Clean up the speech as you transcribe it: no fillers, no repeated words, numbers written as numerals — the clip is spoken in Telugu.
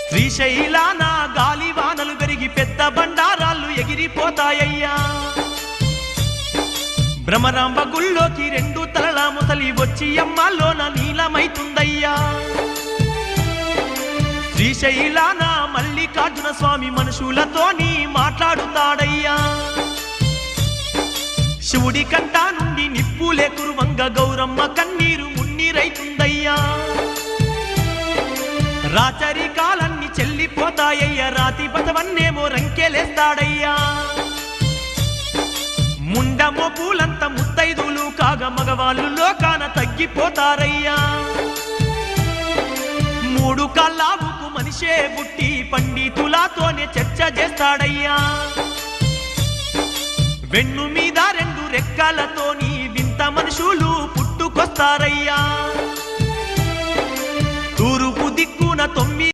శ్రీశైలాన గాలివానలు పెరిగి పెద్ద బండారాళ్ళు ఎగిరిపోతాయ్యా భ్రమరాంబ గుళ్ళోకి రెండు తలల ముసలి వచ్చి అమ్మాలోన నీలమైతుందయ్యా శ్రీశైలాన మల్లికార్జున స్వామి మనుషులతోని మాట్లాడుతాడయ్యా శివుడి కంట నుండి నిప్పులే కురువంగ గౌరమ్మ కన్నీరు మున్నీరైతుందయ్యా రాచరి కాలన్నీ చెల్లిపోతాయ్యా రాతి బతవన్నేమో రంకెలేస్తాడయ్యా ముండమో పూలంత ముత్తైదులు కాగా మగవాళ్ళు లోకాన తగ్గిపోతారయ్యా మూడు కాళ్ళావుకు మనిషే బుట్టి పండితులతోనే చర్చ చేస్తాడయ్యా వెన్ను మీద రెండు రెక్కలతోని వింత మనుషులు పుట్టుకొస్తారయ్యా తూర్పు దిక్కున 9